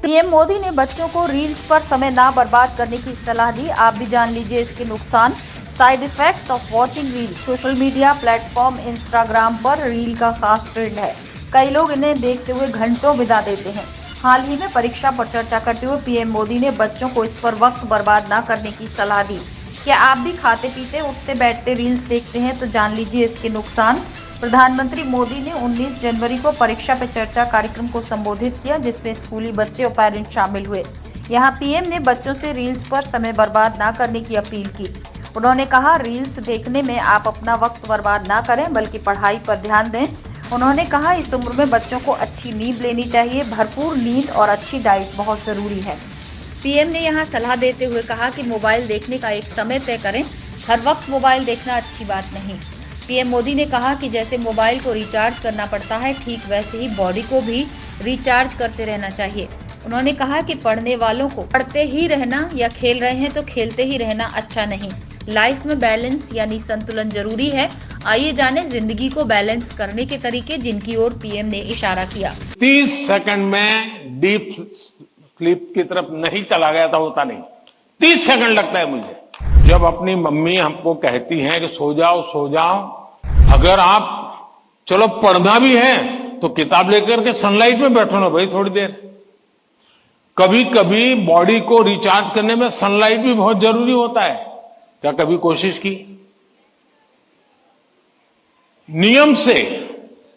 PM Modi ने बच्चों को रील्स पर समय ना बर्बाद करने की सलाह दी। आप भी जान लीजिए इसके नुकसान, side effects of watching reel. Social media platform Instagram पर रील का खास ट्रेंड है। कई लोग इन्हें देखते हुए घंटों बिता देते हैं। हाल ही में परीक्षा पर चर्चा करते हुए पीएम मोदी ने बच्चों को इस पर वक्त बर्बाद न करने की सलाह दी। क्या आप भी खाते पीते उठते बैठते रील्स देखते हैं? तो जान लीजिए इसके नुकसान। प्रधानमंत्री मोदी ने 19 जनवरी को परीक्षा पे चर्चा कार्यक्रम को संबोधित किया, जिसमें स्कूली बच्चे और पेरेंट्स शामिल हुए। यहां पीएम ने बच्चों से रील्स पर समय बर्बाद ना करने की अपील की। उन्होंने कहा, रील्स देखने में आप अपना वक्त बर्बाद ना करें बल्कि पढ़ाई पर ध्यान दें। उन्होंने कहा, इस उम्र में बच्चों को अच्छी नींद लेनी चाहिए। भरपूर नींद और अच्छी डाइट बहुत जरूरी है। पीएम ने यहां सलाह देते हुए कहा कि मोबाइल देखने का एक समय तय करें। हर वक्त मोबाइल देखना अच्छी बात नहीं। पीएम मोदी ने कहा कि जैसे मोबाइल को रिचार्ज करना पड़ता है, ठीक वैसे ही बॉडी को भी रिचार्ज करते रहना चाहिए। उन्होंने कहा कि पढ़ने वालों को पढ़ते ही रहना या खेल रहे हैं तो खेलते ही रहना अच्छा नहीं। लाइफ में बैलेंस यानी संतुलन जरूरी है। आइए जाने जिंदगी को बैलेंस करने के तरीके, जिनकी ओर पीएम ने इशारा किया। 30 सेकंड में डीप स्लीप की तरफ नहीं चला गया था, होता नहीं। 30 सेकंड लगता है मुझे। जब अपनी मम्मी हमको कहती हैं कि सो जाओ सो जाओ, अगर आप चलो पढ़ना भी है तो किताब लेकर के सनलाइट में बैठो ना भाई थोड़ी देर। कभी कभी बॉडी को रिचार्ज करने में सनलाइट भी बहुत जरूरी होता है। क्या कभी कोशिश की नियम से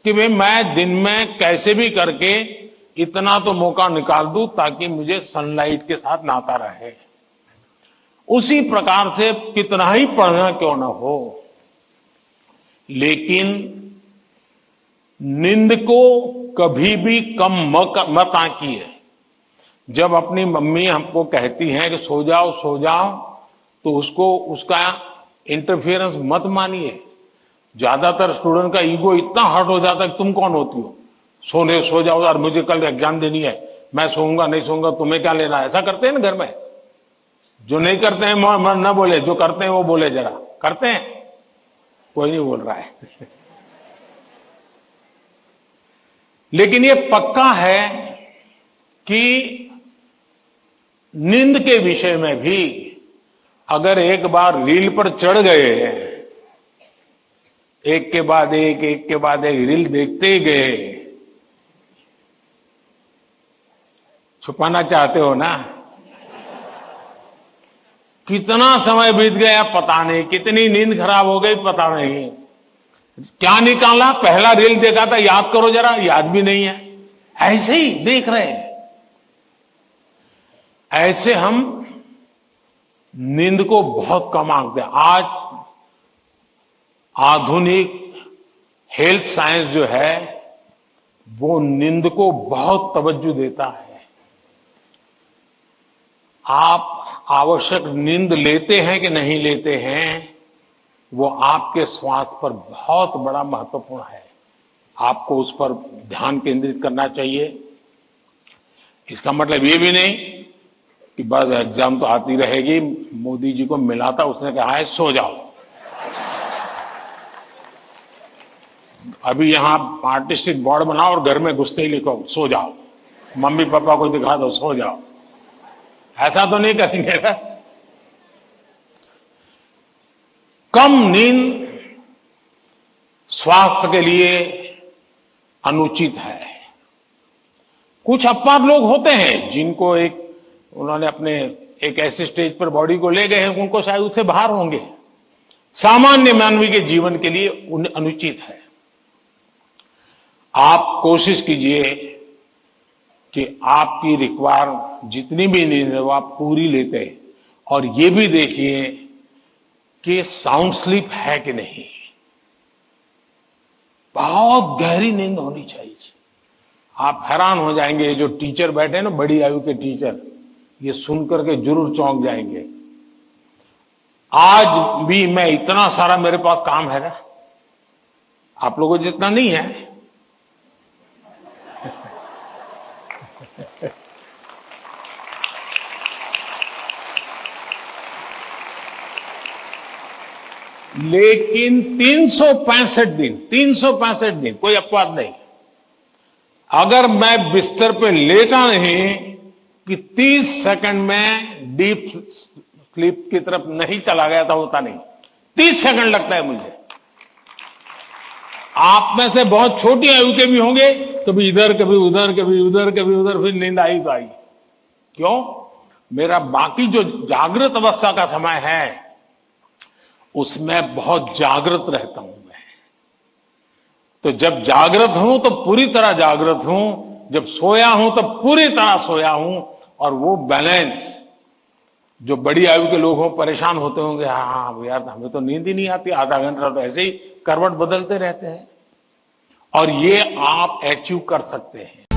कि भाई मैं दिन में कैसे भी करके इतना तो मौका निकाल दूं ताकि मुझे सनलाइट के साथ नाता रहे। उसी प्रकार से कितना ही पढ़ना क्यों ना हो, लेकिन नींद को कभी भी कम मत आंकिए। जब अपनी मम्मी हमको कहती हैं कि सो जाओ तो उसका इंटरफेरेंस मत मानिए। ज्यादातर स्टूडेंट का ईगो इतना हर्ट हो जाता है कि तुम कौन होती हो, सो जाओ यार, मुझे कल एग्जाम देनी है, मैं सोऊंगा नहीं सोऊंगा, तुम्हें क्या लेना है। ऐसा करते हैं ना घर में। जो नहीं करते हैं मन न बोले, जो करते हैं वो बोले। जरा करते हैं, कोई नहीं बोल रहा है। लेकिन ये पक्का है कि नींद के विषय में भी अगर एक बार रील पर चढ़ गए, एक के बाद एक रील देखते ही गए, छुपाना चाहते हो ना। कितना समय बीत गया पता नहीं, कितनी नींद खराब हो गई पता नहीं। क्या निकाला, पहला रील देखा था, याद करो जरा, याद भी नहीं है। ऐसे ही देख रहे हैं। ऐसे हम नींद को बहुत कम आंकते हैं। आज आधुनिक हेल्थ साइंस जो है वो नींद को बहुत तवज्जो देता है। आप आवश्यक नींद लेते हैं कि नहीं लेते हैं, वो आपके स्वास्थ्य पर बहुत बड़ा महत्वपूर्ण है। आपको उस पर ध्यान केंद्रित करना चाहिए। इसका मतलब ये भी नहीं कि बस एग्जाम तो आती रहेगी। मोदी जी को मिला था, उसने कहा है सो जाओ। अभी यहां आर्टिस्टिक बोर्ड बनाओ और घर में घुसते ही लिखो सो जाओ, मम्मी पापा को दिखा दो सो जाओ। ऐसा तो नहीं करेंगे ना। कम नींद स्वास्थ्य के लिए अनुचित है। कुछ अपवाद लोग होते हैं जिनको उन्होंने अपने एक ऐसे स्टेज पर बॉडी को ले गए हैं, उनको शायद उससे बाहर होंगे। सामान्य मानवी के जीवन के लिए अनुचित है। आप कोशिश कीजिए कि आपकी रिक्वायर जितनी भी नींद है वो आप पूरी लेते हैं, और ये भी देखिए कि साउंड स्लीप है कि नहीं। बहुत गहरी नींद होनी चाहिए। आप हैरान हो जाएंगे, जो टीचर बैठे हैं ना, बड़ी आयु के टीचर, ये सुनकर के जरूर चौंक जाएंगे। आज भी मैं इतना सारा मेरे पास काम है ना, आप लोगों जितना नहीं है। लेकिन 365 दिन कोई अपवाद नहीं। अगर मैं बिस्तर पे लेटा नहीं कि 30 सेकंड में डीप स्लीप की तरफ नहीं चला गया था, होता नहीं। 30 सेकंड लगता है मुझे। आप में से बहुत छोटी आयु के भी होंगे, कभी इधर कभी उधर, कभी उधर कभी उधर, फिर नींद आई तो आई। क्यों? मेरा बाकी जो जागृत अवस्था का समय है उसमें बहुत जागृत रहता हूं मैं। तो जब जागृत हूं तो पूरी तरह जागृत हूं, जब सोया हूं तो पूरी तरह सोया हूं। और वो बैलेंस, जो बड़ी आयु के लोग हों परेशान होते होंगे, हाँ यार हमें तो नींद ही नहीं आती, आधा घंटा तो ऐसे ही करवट बदलते रहते हैं, और ये आप अचीव कर सकते हैं।